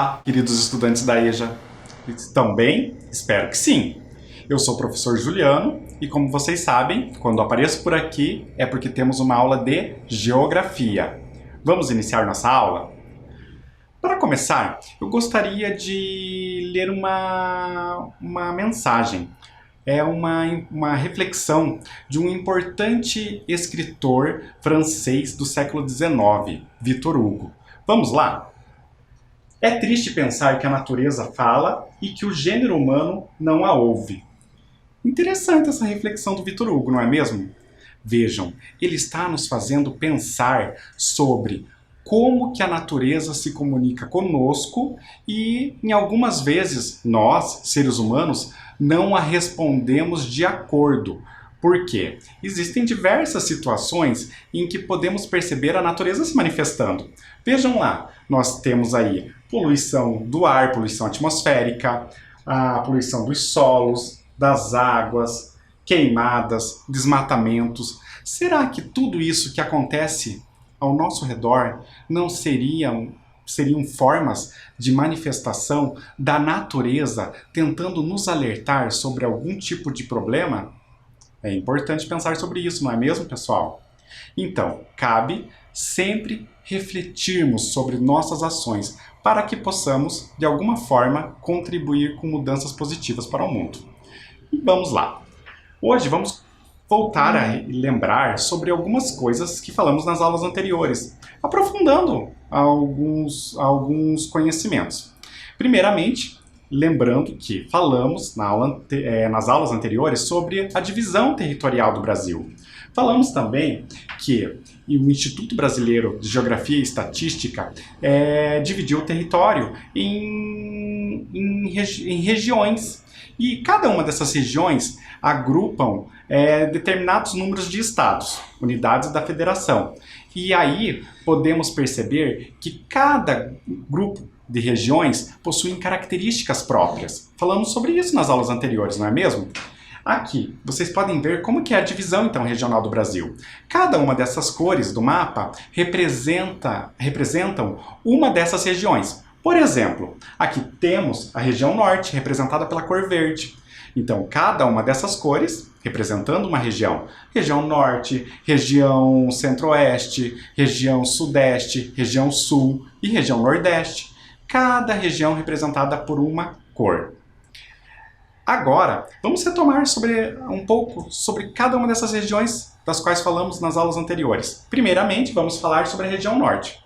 Olá, queridos estudantes da EJA. Estão bem? Espero que sim. Eu sou o professor Juliano e, como vocês sabem, quando apareço por aqui é porque temos uma aula de Geografia. Vamos iniciar nossa aula? Para começar, eu gostaria de ler uma mensagem. É uma reflexão de um importante escritor francês do século XIX, Victor Hugo. Vamos lá? É triste pensar que a natureza fala e que o gênero humano não a ouve. Interessante essa reflexão do Victor Hugo, não é mesmo? Vejam, ele está nos fazendo pensar sobre como que a natureza se comunica conosco e, em algumas vezes, nós, seres humanos, não a respondemos de acordo. Por quê? Existem diversas situações em que podemos perceber a natureza se manifestando. Vejam lá, nós temos aí poluição do ar, poluição atmosférica, a poluição dos solos, das águas, queimadas, desmatamentos. Será que tudo isso que acontece ao nosso redor não seriam formas de manifestação da natureza tentando nos alertar sobre algum tipo de problema? É importante pensar sobre isso, não é mesmo, pessoal? Então, cabe sempre refletirmos sobre nossas ações para que possamos, de alguma forma, contribuir com mudanças positivas para o mundo. E vamos lá. Hoje vamos voltar a lembrar sobre algumas coisas que falamos nas aulas anteriores, aprofundando alguns conhecimentos. Primeiramente, lembrando que falamos nas aulas anteriores sobre a divisão territorial do Brasil. Falamos também que o Instituto Brasileiro de Geografia e Estatística dividiu o território em regiões. E cada uma dessas regiões agrupam determinados números de estados, unidades da federação. E aí podemos perceber que cada grupo de regiões possuem características próprias. Falamos sobre isso nas aulas anteriores, não é mesmo? Aqui, vocês podem ver como que é a divisão então regional do Brasil. Cada uma dessas cores do mapa representam uma dessas regiões. Por exemplo, aqui temos a região norte, representada pela cor verde. Então, cada uma dessas cores, representando uma região. Região norte, região centro-oeste, região sudeste, região sul e região nordeste. Cada região representada por uma cor. Agora, vamos retomar um pouco sobre cada uma dessas regiões das quais falamos nas aulas anteriores. Primeiramente, vamos falar sobre a região norte.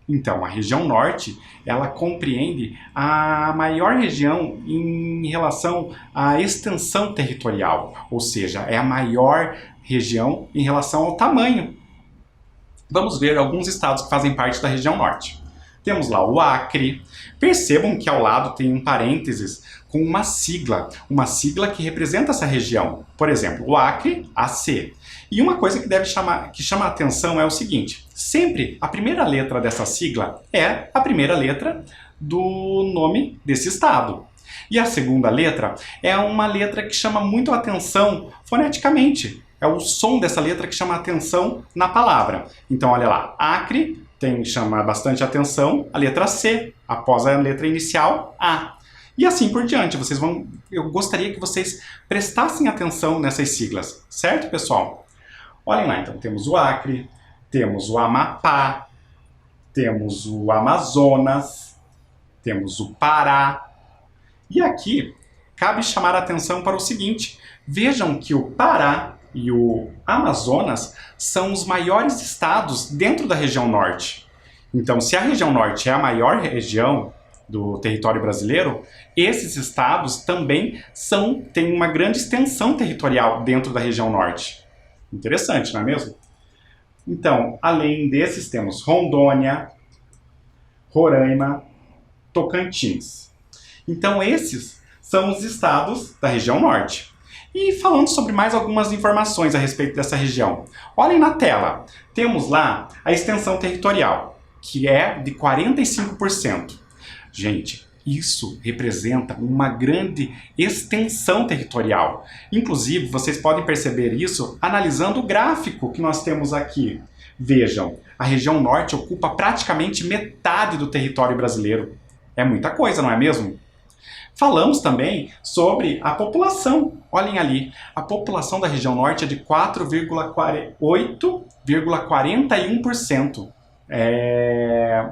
Então, a região norte, ela compreende a maior região em relação à extensão territorial, ou seja, é a maior região em relação ao tamanho. Vamos ver alguns estados que fazem parte da região norte. Temos lá o Acre. Percebam que ao lado tem um parênteses com uma sigla que representa essa região. Por exemplo, o Acre, AC. E uma coisa que chama a atenção é o seguinte: sempre a primeira letra dessa sigla é a primeira letra do nome desse estado. E a segunda letra é uma letra que chama muito a atenção foneticamente. É o som dessa letra que chama a atenção na palavra. Então, olha lá, Acre chama bastante atenção a letra C, após a letra inicial A. E assim por diante. Eu gostaria que vocês prestassem atenção nessas siglas, certo, pessoal? Olhem lá, então, temos o Acre, temos o Amapá, temos o Amazonas, temos o Pará. E aqui, cabe chamar a atenção para o seguinte: vejam que o Pará e o Amazonas são os maiores estados dentro da região norte. Então, se a região norte é a maior região do território brasileiro, esses estados também têm uma grande extensão territorial dentro da região norte. Interessante, não é mesmo? Então, além desses, temos Rondônia, Roraima, Tocantins. Então, esses são os estados da região norte. E falando sobre mais algumas informações a respeito dessa região. Olhem na tela, temos lá a extensão territorial, que é de 45%. Gente, isso representa uma grande extensão territorial. Inclusive, vocês podem perceber isso analisando o gráfico que nós temos aqui. Vejam, a região norte ocupa praticamente metade do território brasileiro. É muita coisa, não é mesmo? Falamos também sobre a população. Olhem ali, a população da região norte é de 8,41%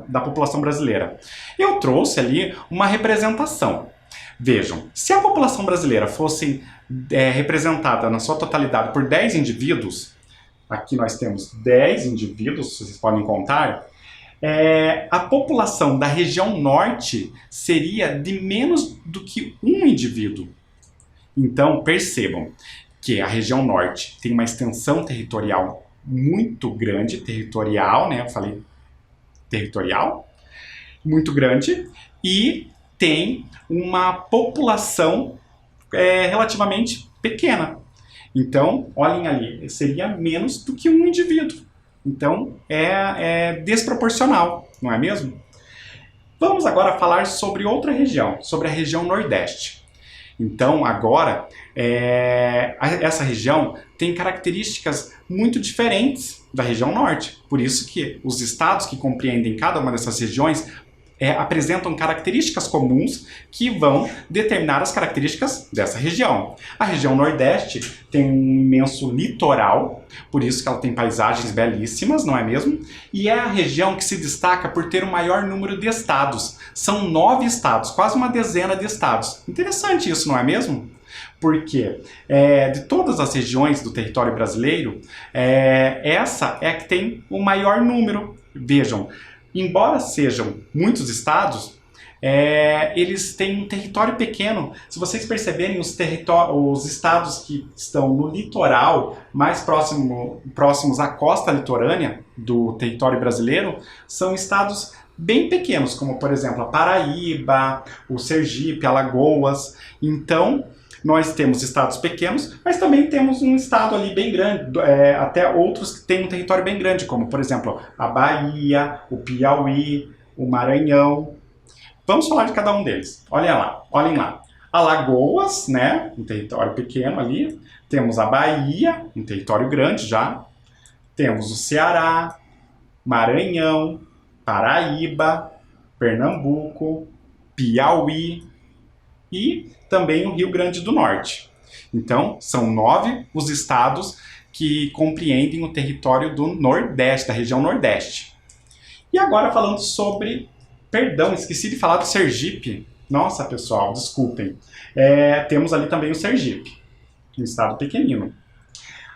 da população brasileira. Eu trouxe ali uma representação. Vejam, se a população brasileira fosse representada na sua totalidade por 10 indivíduos, aqui nós temos 10 indivíduos, vocês podem contar, a população da região norte seria de menos do que um indivíduo. Então, percebam que a região norte tem uma extensão territorial muito grande, territorial, né? Eu falei territorial, muito grande, e tem uma população relativamente pequena. Então, olhem ali, seria menos do que um indivíduo. Então, é desproporcional, não é mesmo? Vamos agora falar sobre outra região, sobre a região Nordeste. Então, agora, essa região tem características muito diferentes da região Norte. Por isso que os estados que compreendem cada uma dessas regiões apresentam características comuns que vão determinar as características dessa região. A região Nordeste tem um imenso litoral, por isso que ela tem paisagens belíssimas, não é mesmo? E é a região que se destaca por ter o maior número de estados. São 9 estados, quase uma dezena de estados. Interessante isso, não é mesmo? Porque de todas as regiões do território brasileiro, essa é a que tem o maior número. Vejam, embora sejam muitos estados, eles têm um território pequeno. Se vocês perceberem, os estados que estão no litoral, mais próximos à costa litorânea do território brasileiro, são estados bem pequenos, como por exemplo a Paraíba, o Sergipe, Alagoas. Então, nós temos estados pequenos, mas também temos um estado ali bem grande, até outros que têm um território bem grande, como por exemplo a Bahia, o Piauí, o Maranhão. Vamos falar de cada um deles. Olhem lá. Alagoas, né, um território pequeno ali. Temos a Bahia, um território grande já. Temos o Ceará, Maranhão, Paraíba, Pernambuco, Piauí e também o Rio Grande do Norte. Então, são 9 os estados que compreendem o território do Nordeste, da região Nordeste. E agora falando sobre... Perdão, esqueci de falar do Sergipe. Nossa, pessoal, desculpem. Temos ali também o Sergipe, um estado pequenino.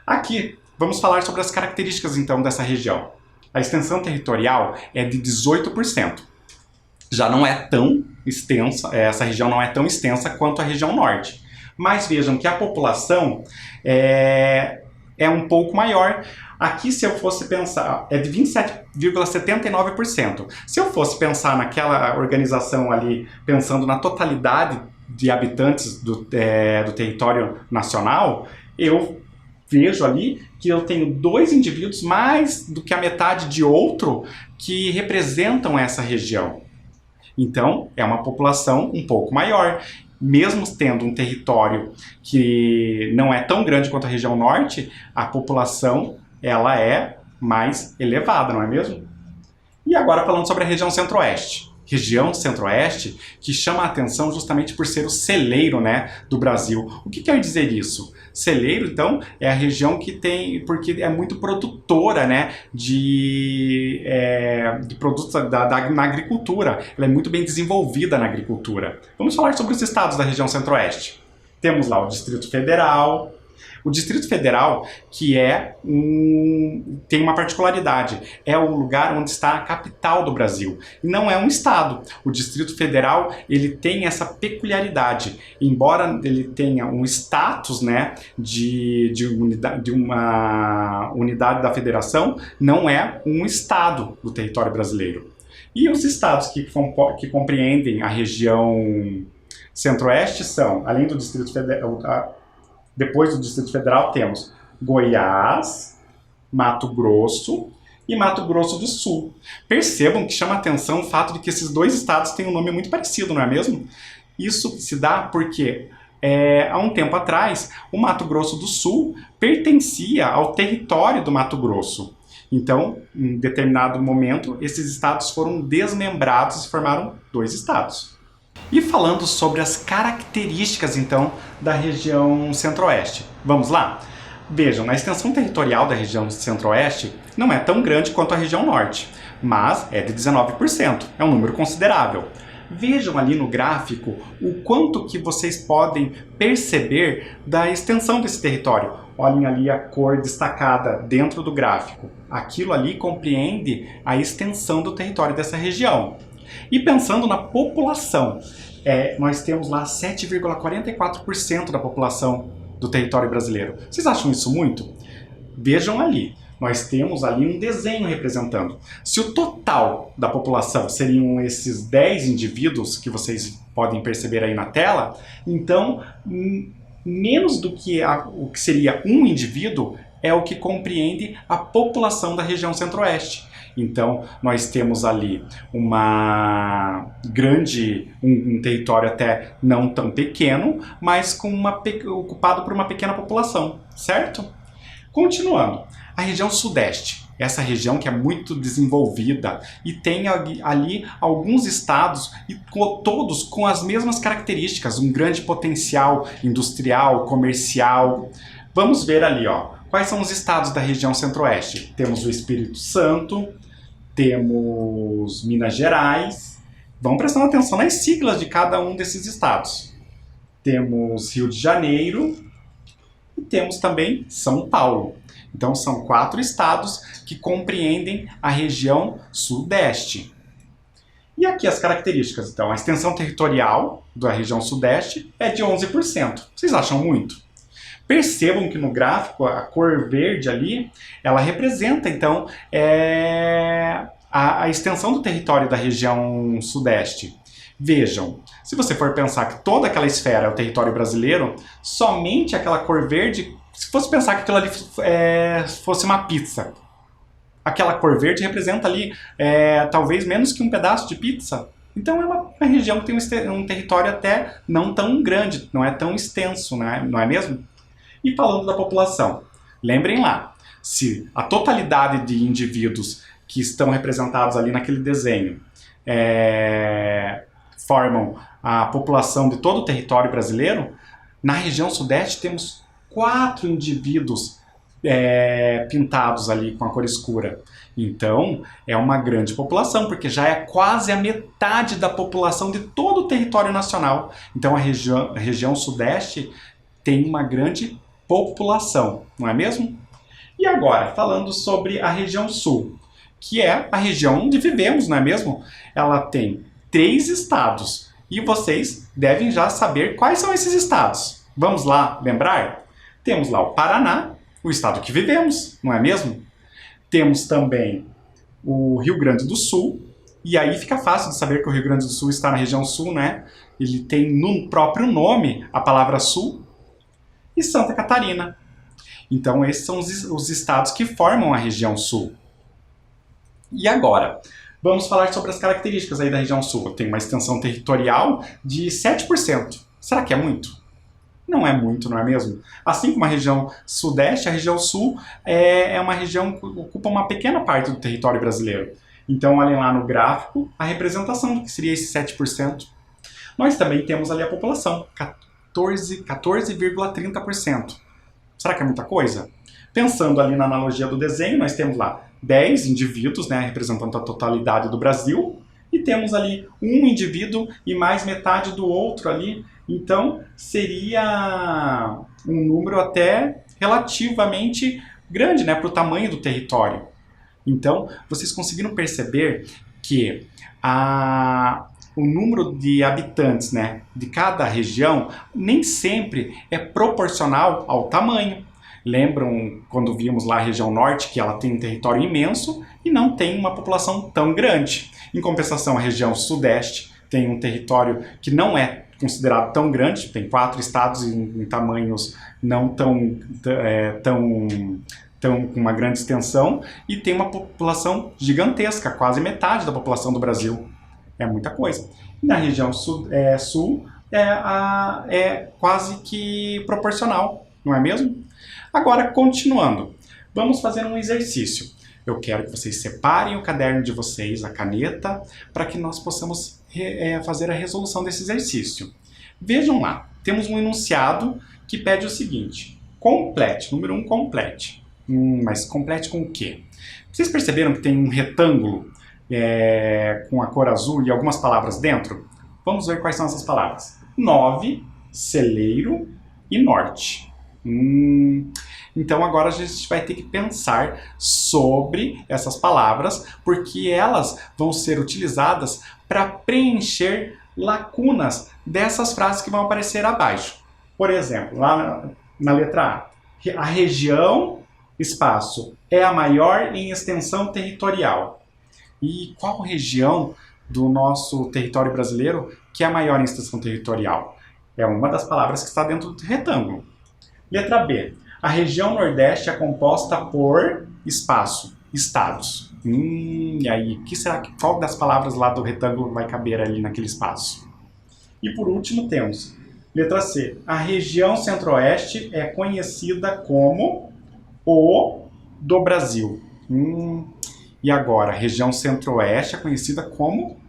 Aqui, vamos falar sobre as características, então, dessa região. A extensão territorial é de 18%. Já não é tão extensa, essa região não é tão extensa quanto a região norte. Mas vejam que a população é um pouco maior. Aqui, se eu fosse pensar, é de 27,79%. Se eu fosse pensar naquela organização ali, pensando na totalidade de habitantes do território nacional, eu vejo ali que eu tenho 2 indivíduos, mais do que a metade de outro, que representam essa região. Então, é uma população um pouco maior. Mesmo tendo um território que não é tão grande quanto a região norte, a população ela é mais elevada, não é mesmo? E agora falando sobre a região centro-oeste. Região centro-oeste que chama a atenção justamente por ser o celeiro, né, do Brasil. O que quer dizer isso? Celeiro, então, é a região que tem, porque é muito produtora, né, de produtos na agricultura. Ela é muito bem desenvolvida na agricultura. Vamos falar sobre os estados da região centro-oeste. Temos lá o Distrito Federal. O Distrito Federal, que tem uma particularidade, é o lugar onde está a capital do Brasil. E não é um estado. O Distrito Federal, ele tem essa peculiaridade. Embora ele tenha um status, né, de uma unidade da federação, não é um estado do território brasileiro. E os estados que compreendem a região centro-oeste são, além do Distrito Federal, depois do Distrito Federal temos Goiás, Mato Grosso e Mato Grosso do Sul. Percebam que chama atenção o fato de que esses 2 estados têm um nome muito parecido, não é mesmo? Isso se dá porque, há um tempo atrás, o Mato Grosso do Sul pertencia ao território do Mato Grosso. Então, em determinado momento, esses estados foram desmembrados e formaram 2 estados. E falando sobre as características, então, da região Centro-Oeste. Vamos lá? Vejam, a extensão territorial da região Centro-Oeste não é tão grande quanto a região Norte, mas é de 19%, é um número considerável. Vejam ali no gráfico o quanto que vocês podem perceber da extensão desse território. Olhem ali a cor destacada dentro do gráfico. Aquilo ali compreende a extensão do território dessa região. E pensando na população, nós temos lá 7,44% da população do território brasileiro. Vocês acham isso muito? Vejam ali. Nós temos ali um desenho representando. Se o total da população seriam esses 10 indivíduos que vocês podem perceber aí na tela, então menos do que o que seria um indivíduo é o que compreende a população da região Centro-Oeste. Então, nós temos ali uma grande, um território até não tão pequeno, mas ocupado por uma pequena população, certo? Continuando, a região Sudeste, essa região que é muito desenvolvida e tem ali alguns estados e todos com as mesmas características, um grande potencial industrial, comercial. Vamos ver ali, ó, quais são os estados da região Centro-Oeste. Temos o Espírito Santo, temos Minas Gerais. Vamos prestando atenção nas siglas de cada um desses estados. Temos Rio de Janeiro e temos também São Paulo. Então são 4 estados que compreendem a região Sudeste. E aqui as características. Então, a extensão territorial da região Sudeste é de 11%. Vocês acham muito? Percebam que no gráfico, a cor verde ali, ela representa, então, a extensão do território da região Sudeste. Vejam, se você for pensar que toda aquela esfera é o território brasileiro, somente aquela cor verde, se fosse pensar que aquilo ali fosse uma pizza, aquela cor verde representa ali talvez menos que um pedaço de pizza. Então é uma região que tem um território até não tão grande, não é tão extenso, não é mesmo? E falando da população, lembrem lá, se a totalidade de indivíduos que estão representados ali naquele desenho formam a população de todo o território brasileiro, na região Sudeste temos 4 indivíduos pintados ali com a cor escura. Então, é uma grande população, porque já é quase a metade da população de todo o território nacional. Então, a região Sudeste tem uma grande população, não é mesmo? E agora, falando sobre a região Sul, que é a região onde vivemos, não é mesmo? Ela tem 3 estados, e vocês devem já saber quais são esses estados. Vamos lá lembrar? Temos lá o Paraná, o estado que vivemos, não é mesmo? Temos também o Rio Grande do Sul, e aí fica fácil de saber que o Rio Grande do Sul está na região Sul, né? Ele tem no próprio nome a palavra Sul, e Santa Catarina. Então esses são os estados que formam a região Sul. E agora, vamos falar sobre as características aí da região Sul. Tem uma extensão territorial de 7%. Será que é muito? Não é muito, não é mesmo? Assim como a região Sudeste, a região Sul é uma região que ocupa uma pequena parte do território brasileiro. Então, olhem lá no gráfico a representação do que seria esse 7%. Nós também temos ali a população, 14,30%. Será que é muita coisa? Pensando ali na analogia do desenho, nós temos lá 10 indivíduos, né, representando a totalidade do Brasil, e temos ali um indivíduo e mais metade do outro ali. Então, seria um número até relativamente grande, né, para o tamanho do território. Então, vocês conseguiram perceber que o número de habitantes, né, de cada região nem sempre é proporcional ao tamanho. Lembram quando vimos lá a região Norte, que ela tem um território imenso e não tem uma população tão grande. Em compensação, a região Sudeste tem um território que não é considerado tão grande, tem 4 estados em tamanhos não tão com uma grande extensão, e tem uma população gigantesca, quase metade da população do Brasil. É muita coisa. E na região Sul é quase que proporcional, não é mesmo? Agora, continuando, vamos fazer um exercício. Eu quero que vocês separem o caderno de vocês, a caneta, para que nós possamos fazer a resolução desse exercício. Vejam lá, temos um enunciado que pede o seguinte: complete, número 1, complete. Mas complete com o quê? Vocês perceberam que tem um retângulo com a cor azul e algumas palavras dentro? Vamos ver quais são essas palavras. 9, celeiro e norte. Então agora a gente vai ter que pensar sobre essas palavras, porque elas vão ser utilizadas para preencher lacunas dessas frases que vão aparecer abaixo. Por exemplo, lá na letra A região, espaço, é a maior em extensão territorial. E qual região do nosso território brasileiro que é a maior em extensão territorial? É uma das palavras que está dentro do retângulo. Letra B. A região Nordeste é composta por espaço, estados. E aí, qual das palavras lá do retângulo vai caber ali naquele espaço? E por último temos, letra C. A região Centro-Oeste é conhecida como o do Brasil. E agora, a região Centro-Oeste é conhecida como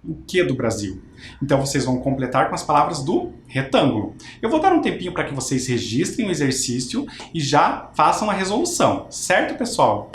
o que do Brasil? Então vocês vão completar com as palavras do retângulo. Eu vou dar um tempinho para que vocês registrem o exercício e já façam a resolução, certo, pessoal?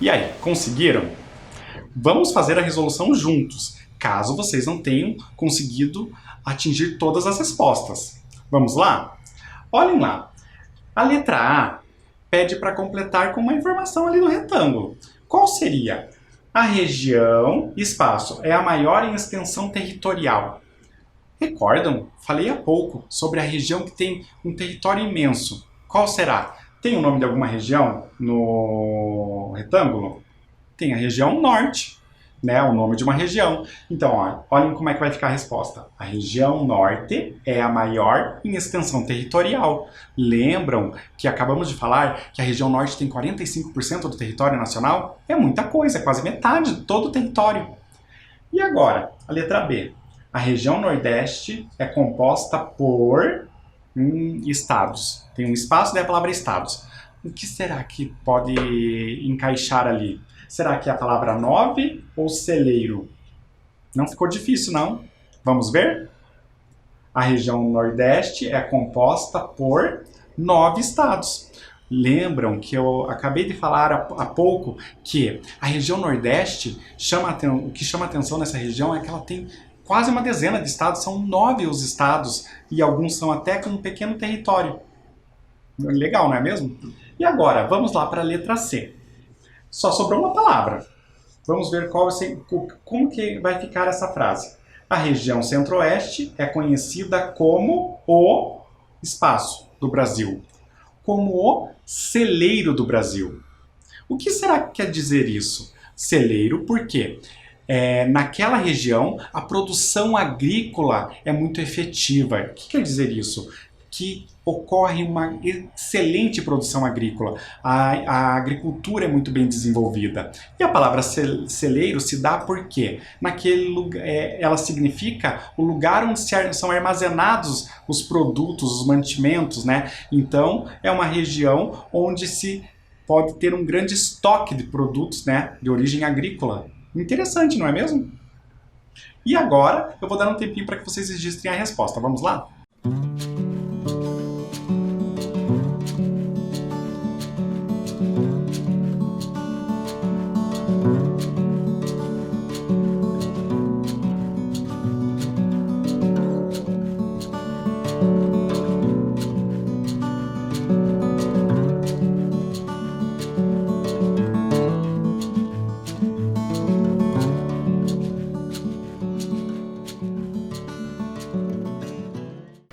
E aí, conseguiram? Vamos fazer a resolução juntos, caso vocês não tenham conseguido atingir todas as respostas. Vamos lá? Olhem lá. A letra A pede para completar com uma informação ali no retângulo. Qual seria? A região, espaço, é a maior em extensão territorial. Recordam? Falei há pouco sobre a região que tem um território imenso. Qual será? Tem o nome de alguma região no retângulo? Tem a região norte, né? O nome de uma região. Então, ó, olhem como é que vai ficar a resposta. A região norte é a maior em extensão territorial. Lembram que acabamos de falar que a região norte tem 45% do território nacional? É muita coisa, é quase metade de todo o território. E agora, a letra B. A região nordeste é composta por estados. Tem um espaço da palavra estados. O que será que pode encaixar ali? Será que é a palavra 9 ou celeiro? Não ficou difícil, não? Vamos ver? A região nordeste é composta por 9 estados. Lembram que eu acabei de falar há pouco que a região nordeste, o que chama atenção nessa região é que ela tem quase uma dezena de estados, são 9 os estados, e alguns são até com um pequeno território. Legal, não é mesmo? E agora, vamos lá para a letra C. Só sobrou uma palavra. Vamos ver como que vai ficar essa frase. A região centro-oeste é conhecida como o espaço do Brasil, como o celeiro do Brasil. O que será que quer dizer isso? Celeiro, por quê? Naquela região, a produção agrícola é muito efetiva. O que quer dizer isso? Que ocorre uma excelente produção agrícola. A agricultura é muito bem desenvolvida. E a palavra celeiro se dá porque naquele lugar, ela significa o lugar onde são armazenados os produtos, os mantimentos, né? Então, é uma região onde se pode ter um grande estoque de produtos, né, de origem agrícola. Interessante, não é mesmo? E agora eu vou dar um tempinho para que vocês registrem a resposta. Vamos lá?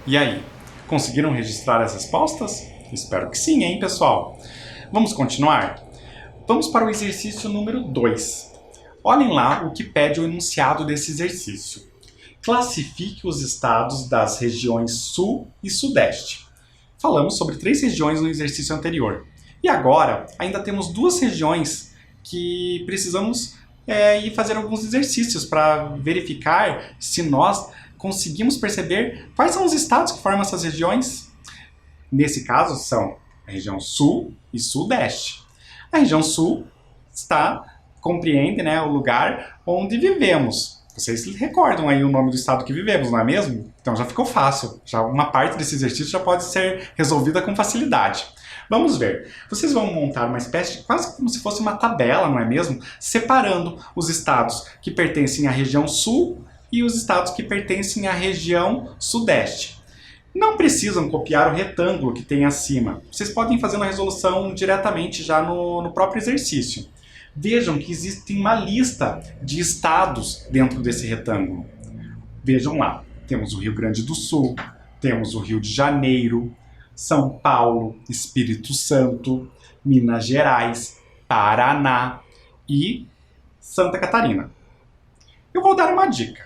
E aí, conseguiram registrar as respostas? Espero que sim, hein, pessoal? Vamos continuar? Vamos para o exercício número 2. Olhem lá o que pede o enunciado desse exercício. Classifique os estados das regiões Sul e Sudeste. Falamos sobre 3 regiões no exercício anterior. E agora, ainda temos 2 regiões que precisamos ir fazer alguns exercícios para verificar se nós conseguimos perceber quais são os estados que formam essas regiões. Nesse caso, são a região Sul e Sudeste. A região Sul compreende, né, o lugar onde vivemos. Vocês recordam aí o nome do estado que vivemos, não é mesmo? Então já ficou fácil. Já uma parte desse exercício já pode ser resolvida com facilidade. Vamos ver. Vocês vão montar uma espécie de quase como se fosse uma tabela, não é mesmo? Separando os estados que pertencem à região Sul e os estados que pertencem à região Sudeste. Não precisam copiar o retângulo que tem acima. Vocês podem fazer uma resolução diretamente já no próprio exercício. Vejam que existe uma lista de estados dentro desse retângulo. Vejam lá. Temos o Rio Grande do Sul, temos o Rio de Janeiro, São Paulo, Espírito Santo, Minas Gerais, Paraná e Santa Catarina. Eu vou dar uma dica.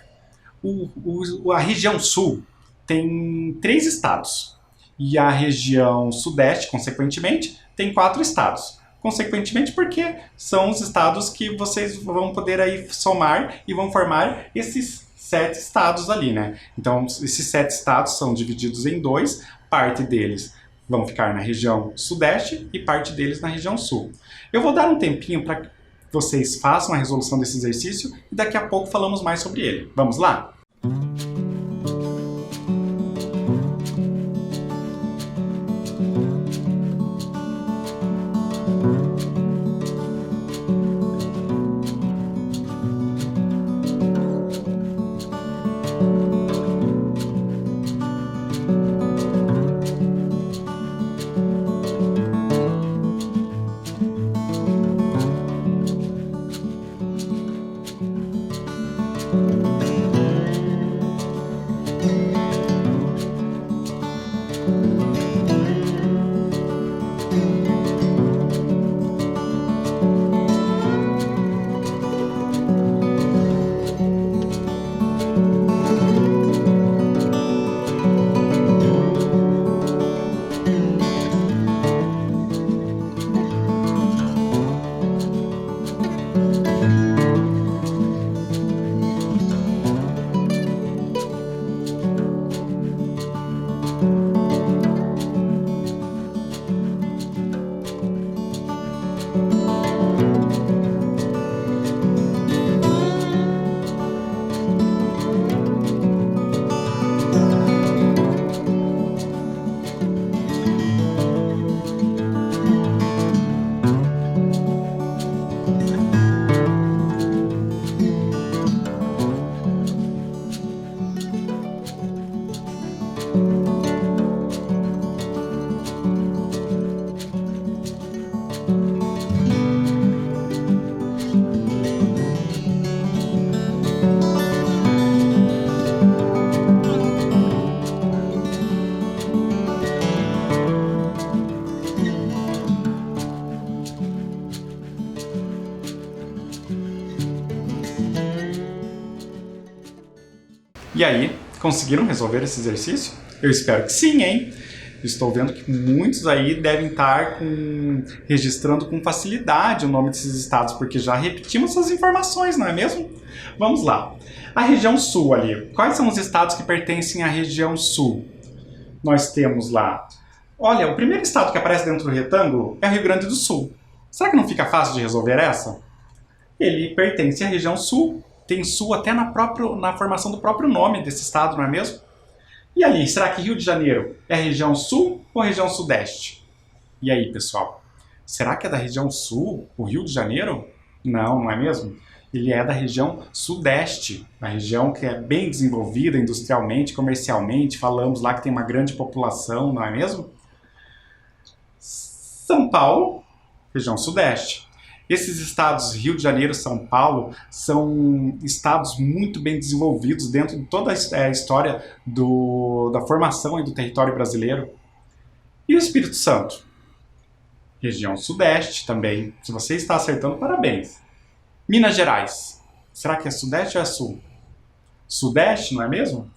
A região Sul tem 3 estados e a região Sudeste, consequentemente, tem 4 estados. Consequentemente, porque são os estados que vocês vão poder aí somar e vão formar esses 7 estados ali, né? Então, esses 7 estados são divididos em 2, parte deles vão ficar na região Sudeste e parte deles na região Sul. Eu vou dar um tempinho para que vocês façam a resolução desse exercício e daqui a pouco falamos mais sobre ele. Vamos lá? E aí, conseguiram resolver esse exercício? Eu espero que sim, hein? Estou vendo que muitos aí devem estar registrando com facilidade o nome desses estados, porque já repetimos essas informações, não é mesmo? Vamos lá. A região sul ali. Quais são os estados que pertencem à região sul? Nós temos lá... Olha, o primeiro estado que aparece dentro do retângulo é o Rio Grande do Sul. Será que não fica fácil de resolver essa? Ele pertence à região sul. Tem sul até na formação do próprio nome desse estado, não é mesmo? E ali, será que Rio de Janeiro é região sul ou região sudeste? E aí, pessoal? Será que é da região sul, o Rio de Janeiro? Não, não é mesmo? Ele é da região sudeste, a região que é bem desenvolvida industrialmente, comercialmente. Falamos lá que tem uma grande população, não é mesmo? São Paulo, região sudeste. Esses estados, Rio de Janeiro e São Paulo, são estados muito bem desenvolvidos dentro de toda a história da formação e do território brasileiro. E o Espírito Santo? Região sudeste também. Se você está acertando, parabéns. Minas Gerais. Será que é sudeste ou é sul? Sudeste, não é mesmo?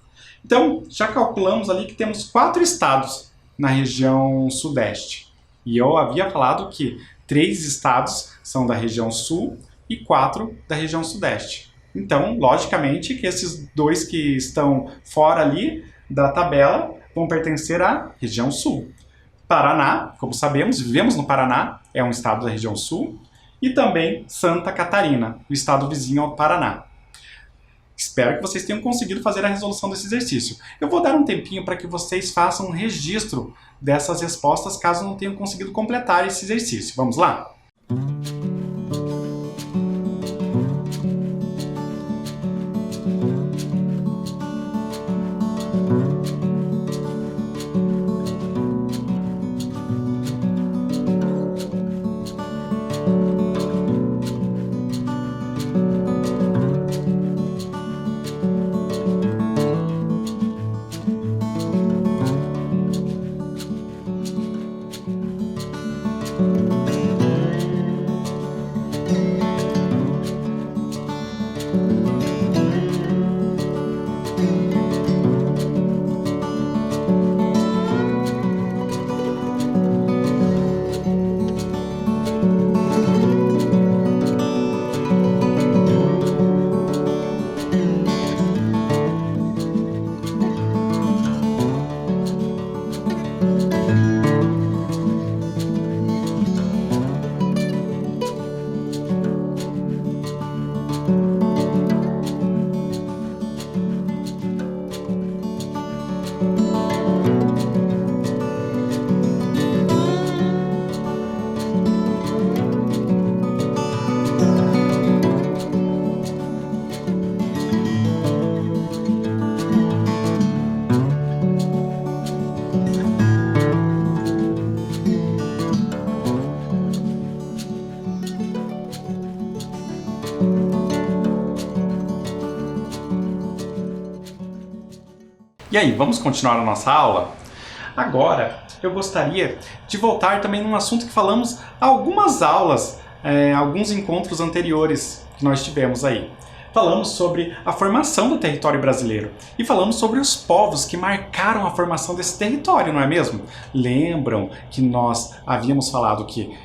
Então, já calculamos ali que temos 4 estados na região sudeste. E eu havia falado que 3 estados são da região sul e 4 da região sudeste. Então, logicamente, que esses 2 que estão fora ali da tabela vão pertencer à região sul. Paraná, como sabemos, vivemos no Paraná, é um estado da região sul. E também Santa Catarina, o estado vizinho ao Paraná. Espero que vocês tenham conseguido fazer a resolução desse exercício. Eu vou dar um tempinho para que vocês façam um registro dessas respostas, caso não tenham conseguido completar esse exercício. Vamos lá? E aí, vamos continuar a nossa aula? Agora, eu gostaria de voltar também num assunto que falamos há algumas aulas, alguns encontros anteriores que nós tivemos aí. Falamos sobre a formação do território brasileiro e falamos sobre os povos que marcaram a formação desse território, não é mesmo? Lembram que nós havíamos falado que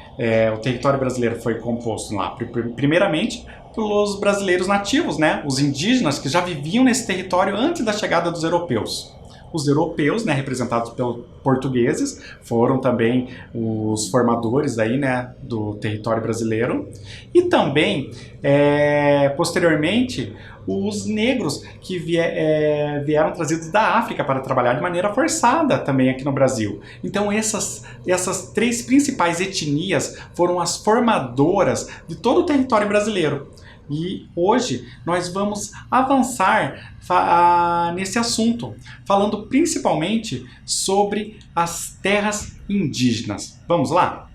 o território brasileiro foi composto lá, primeiramente, pelos brasileiros nativos, né? Os indígenas que já viviam nesse território antes da chegada dos europeus. Os europeus, né, representados pelos portugueses, foram também os formadores aí, né, do território brasileiro. E também, posteriormente, os negros que vieram trazidos da África para trabalhar de maneira forçada também aqui no Brasil. Então essas 3 principais etnias foram as formadoras de todo o território brasileiro. E hoje nós vamos avançar nesse assunto, falando principalmente sobre as terras indígenas. Vamos lá?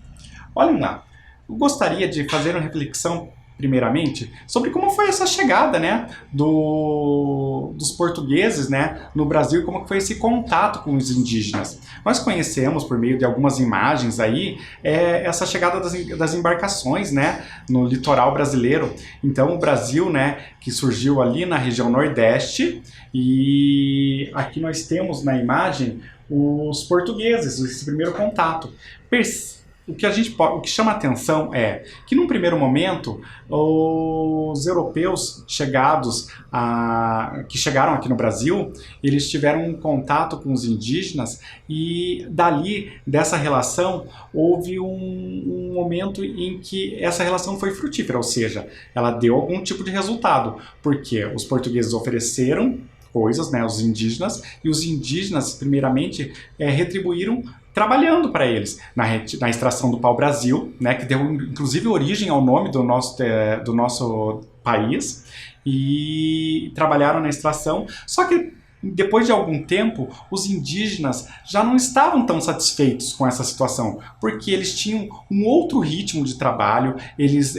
Olhem lá, eu gostaria de fazer uma reflexão primeiramente sobre como foi essa chegada, né, dos portugueses, né, no Brasil, e como foi esse contato com os indígenas. Nós conhecemos por meio de algumas imagens aí essa chegada das embarcações, né, no litoral brasileiro. Então o Brasil, né, que surgiu ali na região Nordeste, e aqui nós temos na imagem os portugueses, esse primeiro contato. O que chama a atenção é que, num primeiro momento, os europeus que chegaram aqui no Brasil, eles tiveram um contato com os indígenas e, dessa relação, houve um momento em que essa relação foi frutífera, ou seja, ela deu algum tipo de resultado, porque os portugueses ofereceram coisas, né, aos indígenas, e os indígenas, primeiramente, retribuíram trabalhando para eles na extração do pau-brasil, né, que deu inclusive origem ao nome do nosso país, e trabalharam na extração. Só que depois de algum tempo, os indígenas já não estavam tão satisfeitos com essa situação, porque eles tinham um outro ritmo de trabalho, eles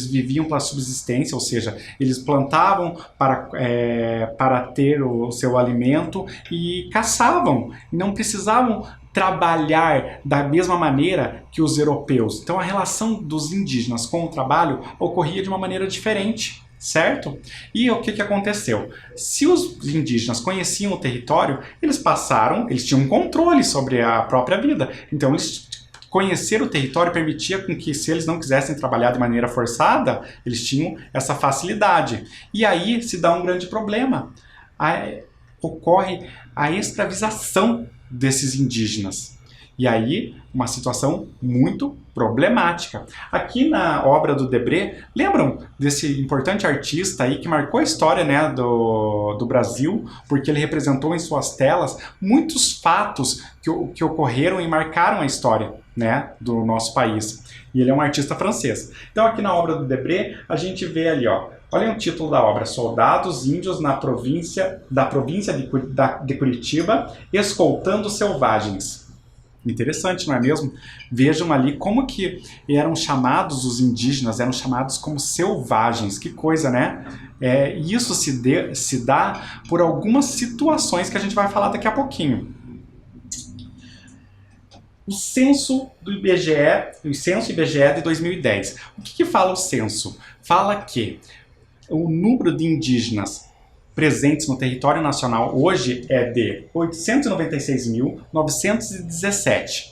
viviam pela subsistência, ou seja, eles plantavam para ter o seu alimento e caçavam, não precisavam trabalhar da mesma maneira que os europeus. Então a relação dos indígenas com o trabalho ocorria de uma maneira diferente, certo? E o que aconteceu? Se os indígenas conheciam o território, eles tinham um controle sobre a própria vida. Então conhecer o território permitia com que, se eles não quisessem trabalhar de maneira forçada, eles tinham essa facilidade. E aí se dá um grande problema. Ocorre a escravização desses indígenas. E aí, uma situação muito problemática. Aqui na obra do Debré, lembram desse importante artista aí que marcou a história, né, do Brasil, porque ele representou em suas telas muitos fatos que ocorreram e marcaram a história, né, do nosso país. E ele é um artista francês. Então aqui na obra do Debré, a gente vê ali, ó, olhem o título da obra: Soldados Índios da província de Curitiba escoltando selvagens. Interessante, não é mesmo? Vejam ali como que eram chamados os indígenas, eram chamados como selvagens. Que coisa, né? Isso se dá por algumas situações que a gente vai falar daqui a pouquinho. O censo do IBGE, o censo IBGE de 2010. O que fala o censo? Fala que o número de indígenas presentes no território nacional hoje é de 896.917.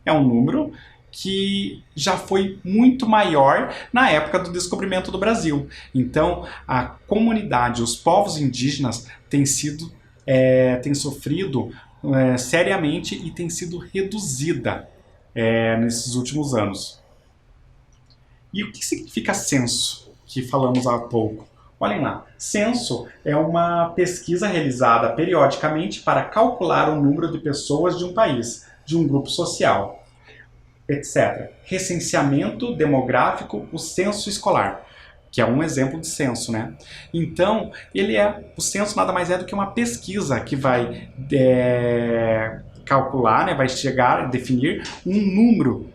É um número que já foi muito maior na época do descobrimento do Brasil. Então, a comunidade, os povos indígenas têm sofrido seriamente e tem sido reduzida nesses últimos anos. E o que significa censo, que falamos há pouco? Olhem lá, censo é uma pesquisa realizada periodicamente para calcular o número de pessoas de um país, de um grupo social, etc. Recenseamento demográfico, o censo escolar, que é um exemplo de censo, né? Então, o censo nada mais é do que uma pesquisa que vai calcular, né, vai chegar a definir um número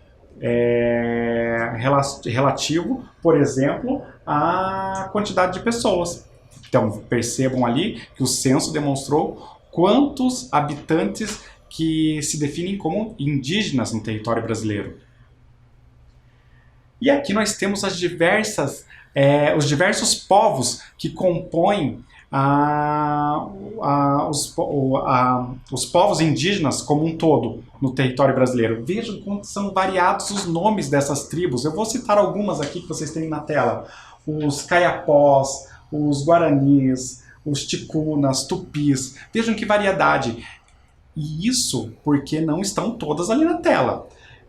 relativo, por exemplo, à quantidade de pessoas. Então, percebam ali que o censo demonstrou quantos habitantes que se definem como indígenas no território brasileiro. E aqui nós temos os diversos povos que compõem os povos indígenas como um todo no território brasileiro. Vejam como são variados os nomes dessas tribos. Eu vou citar algumas aqui que vocês têm na tela. Os caiapós, os guaranis, os ticunas, tupis. Vejam que variedade. E isso porque não estão todas ali na tela.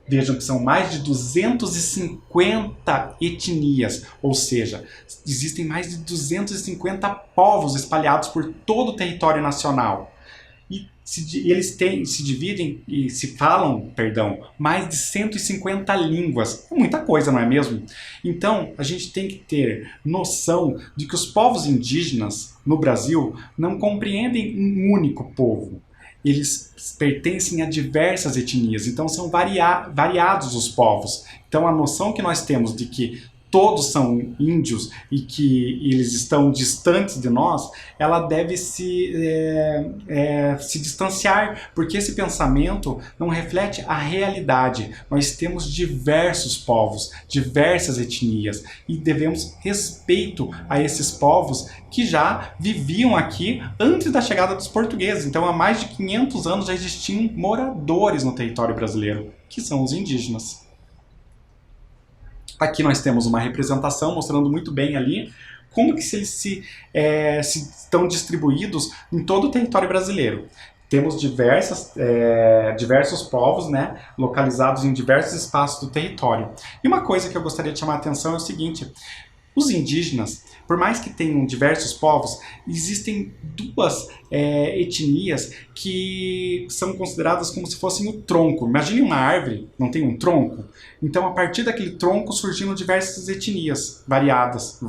Vejam que são mais de 250 etnias, ou seja, existem mais de 250 povos espalhados por todo o território nacional. E se dividem e se falam, perdão, mais de 150 línguas. É muita coisa, não é mesmo? Então, a gente tem que ter noção de que os povos indígenas no Brasil não compreendem um único povo. Eles pertencem a diversas etnias, então são variados os povos. Então a noção que nós temos de que todos são índios e que eles estão distantes de nós, ela deve se distanciar, porque esse pensamento não reflete a realidade. Nós temos diversos povos, diversas etnias, e devemos respeito a esses povos que já viviam aqui antes da chegada dos portugueses. Então há mais de 500 anos já existiam moradores no território brasileiro, que são os indígenas. Aqui nós temos uma representação mostrando muito bem ali como que eles estão distribuídos em todo o território brasileiro. Temos diversos povos, né, localizados em diversos espaços do território. E uma coisa que eu gostaria de chamar a atenção é o seguinte: os indígenas, por mais que tenham diversos povos, existem duas etnias que são consideradas como se fossem o tronco. Imagine uma árvore, não tem um tronco? Então, a partir daquele tronco surgiram diversas etnias, variados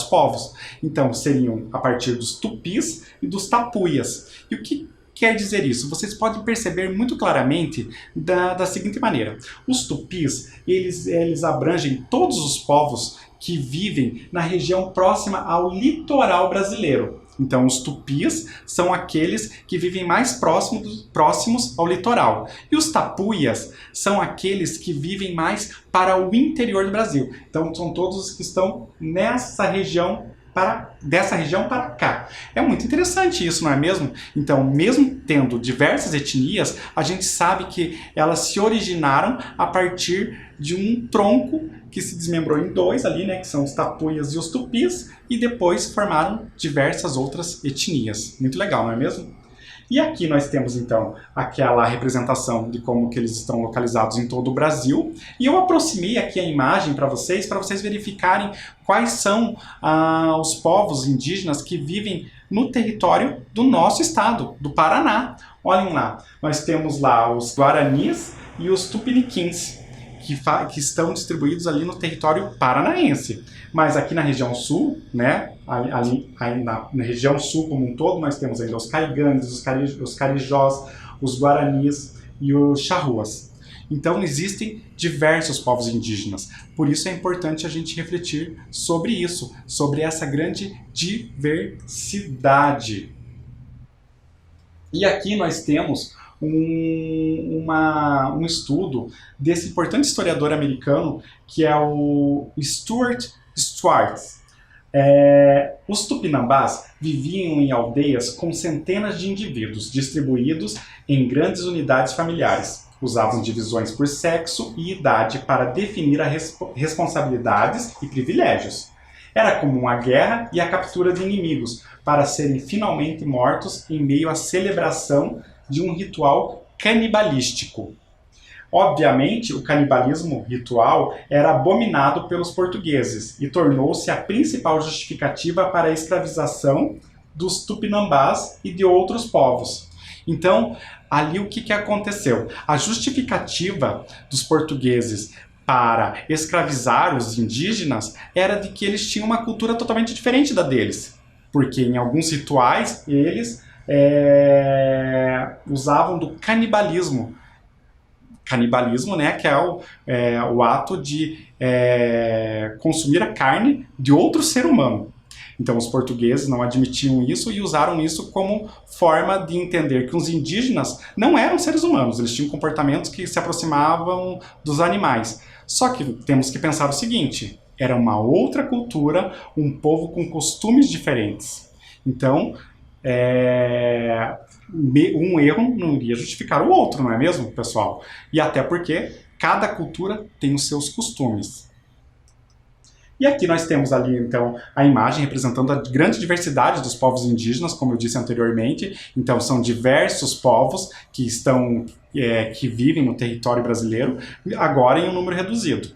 povos. Então, seriam a partir dos tupis e dos tapuias. E o que quer dizer isso? Vocês podem perceber muito claramente da seguinte maneira: os tupis, eles abrangem todos os povos que vivem na região próxima ao litoral brasileiro. Então, os tupis são aqueles que vivem mais próximos ao litoral. E os tapuias são aqueles que vivem mais para o interior do Brasil. Então, são todos os que estão dessa região para cá. É muito interessante isso, não é mesmo? Então, mesmo tendo diversas etnias, a gente sabe que elas se originaram a partir de um tronco que se desmembrou em dois ali, né, que são os tapuias e os tupis, e depois formaram diversas outras etnias. Muito legal, não é mesmo? E aqui nós temos, então, aquela representação de como que eles estão localizados em todo o Brasil. E eu aproximei aqui a imagem para vocês verificarem quais são os povos indígenas que vivem no território do nosso estado, do Paraná. Olhem lá, nós temos lá os Guaranis e os Tupiniquins, que estão distribuídos ali no território paranaense. Mas aqui na região sul, né, na região sul como um todo, nós temos ainda os caigangues, os carijós, os guaranis e os charruas. Então existem diversos povos indígenas. Por isso é importante a gente refletir sobre isso, sobre essa grande diversidade. E aqui nós temos um estudo desse importante historiador americano, que é o Stuart Schwartz. Os tupinambás viviam em aldeias com centenas de indivíduos, distribuídos em grandes unidades familiares. Usavam divisões por sexo e idade para definir as responsabilidades e privilégios. Era comum a guerra e a captura de inimigos, para serem finalmente mortos em meio à celebração de um ritual canibalístico. Obviamente, o canibalismo ritual era abominado pelos portugueses e tornou-se a principal justificativa para a escravização dos tupinambás e de outros povos. Então, ali o que aconteceu? A justificativa dos portugueses para escravizar os indígenas era de que eles tinham uma cultura totalmente diferente da deles, porque em alguns rituais eles usavam do canibalismo. Canibalismo, né, que é o ato de consumir a carne de outro ser humano. Então os portugueses não admitiam isso e usaram isso como forma de entender que os indígenas não eram seres humanos, eles tinham comportamentos que se aproximavam dos animais. Só que temos que pensar o seguinte: era uma outra cultura, um povo com costumes diferentes. Então, um erro não iria justificar o outro, não é mesmo, pessoal? E até porque cada cultura tem os seus costumes. E aqui nós temos ali, então, a imagem representando a grande diversidade dos povos indígenas, como eu disse anteriormente. Então, são diversos povos que vivem no território brasileiro, agora em um número reduzido.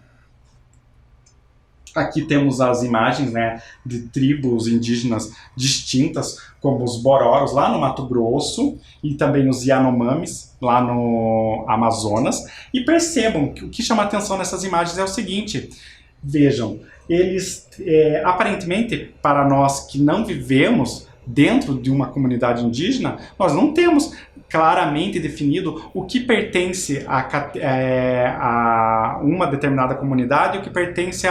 Aqui temos as imagens, né, de tribos indígenas distintas, como os Bororos, lá no Mato Grosso, e também os Yanomamis, lá no Amazonas. E percebam que o que chama atenção nessas imagens é o seguinte: vejam, eles, aparentemente, para nós que não vivemos dentro de uma comunidade indígena, nós não temos claramente definido o que pertence a uma determinada comunidade, o que pertence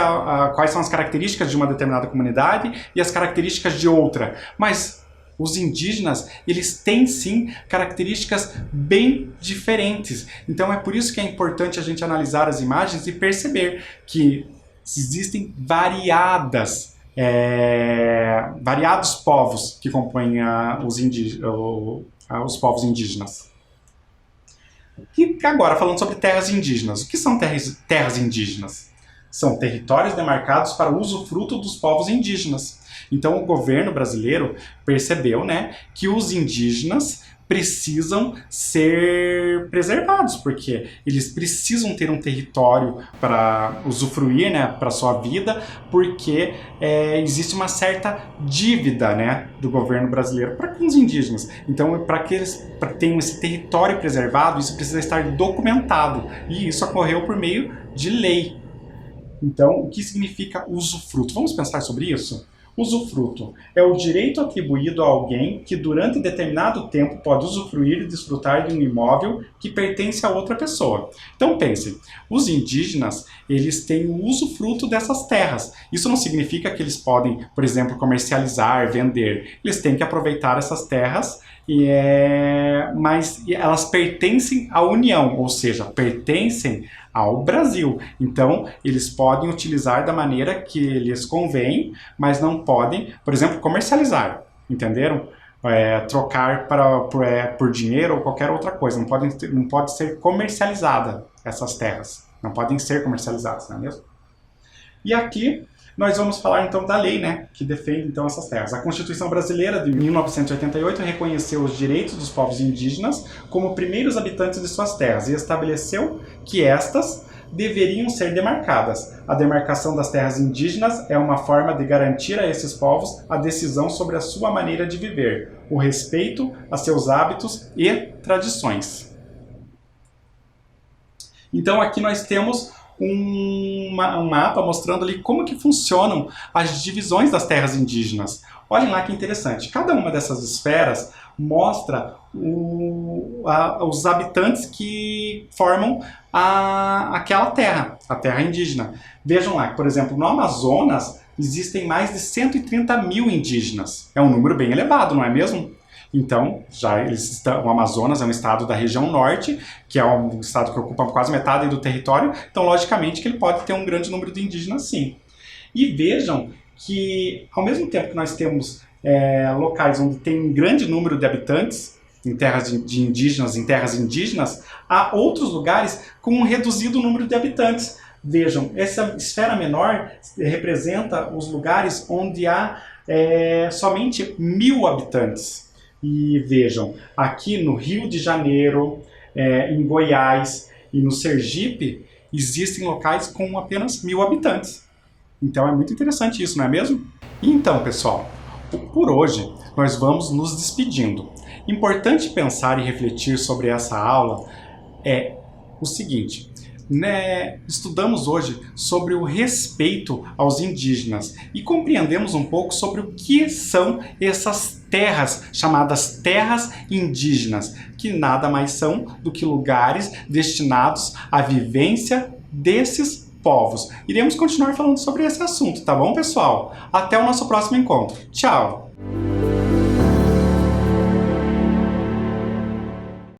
quais são as características de uma determinada comunidade e as características de outra. Mas os indígenas, eles têm sim características bem diferentes. Então é por isso que é importante a gente analisar as imagens e perceber que existem variados povos que compõem os povos indígenas. E agora, falando sobre terras indígenas. O que são terras indígenas? São territórios demarcados para o usufruto dos povos indígenas. Então, o governo brasileiro percebeu, né, que os indígenas precisam ser preservados, porque eles precisam ter um território para usufruir, né, para sua vida, porque existe uma certa dívida, né, do governo brasileiro para com os indígenas. Então, para que eles tenham esse território preservado, isso precisa estar documentado, e isso ocorreu por meio de lei. Então, o que significa usufruto? Vamos pensar sobre isso? Usufruto é o direito atribuído a alguém que durante determinado tempo pode usufruir e desfrutar de um imóvel que pertence a outra pessoa. Então pense, os indígenas, eles têm o usufruto dessas terras. Isso não significa que eles podem, por exemplo, comercializar, vender. Eles têm que aproveitar essas terras, mas elas pertencem à União, ou seja, pertencem ao Brasil. Então, eles podem utilizar da maneira que lhes convém, mas não podem, por exemplo, comercializar, entenderam? Trocar por dinheiro ou qualquer outra coisa. Não pode ser comercializada essas terras. Não podem ser comercializadas, não é mesmo? E aqui nós vamos falar então da lei, né, que defende então essas terras. A Constituição Brasileira de 1988 reconheceu os direitos dos povos indígenas como primeiros habitantes de suas terras e estabeleceu que estas deveriam ser demarcadas. A demarcação das terras indígenas é uma forma de garantir a esses povos a decisão sobre a sua maneira de viver, o respeito a seus hábitos e tradições. Então aqui nós temos um mapa mostrando ali como que funcionam as divisões das terras indígenas. Olhem lá que interessante. Cada uma dessas esferas mostra os habitantes que formam aquela terra, a terra indígena. Vejam lá, por exemplo, no Amazonas existem mais de 130 mil indígenas. É um número bem elevado, não é mesmo? Então, o Amazonas é um estado da região norte, que é um estado que ocupa quase metade do território, então, logicamente, que ele pode ter um grande número de indígenas, sim. E vejam que, ao mesmo tempo que nós temos locais onde tem um grande número de habitantes, em terras em terras indígenas, há outros lugares com um reduzido número de habitantes. Vejam, essa esfera menor representa os lugares onde há somente 1000 habitantes. E vejam, aqui no Rio de Janeiro, em Goiás e no Sergipe, existem locais com apenas 1000 habitantes. Então é muito interessante isso, não é mesmo? E então, pessoal, por hoje nós vamos nos despedindo. Importante pensar e refletir sobre essa aula é o seguinte: estudamos hoje sobre o respeito aos indígenas e compreendemos um pouco sobre o que são essas terras chamadas terras indígenas, que nada mais são do que lugares destinados à vivência desses povos. Iremos continuar falando sobre esse assunto, tá bom, pessoal? Até o nosso próximo encontro. Tchau!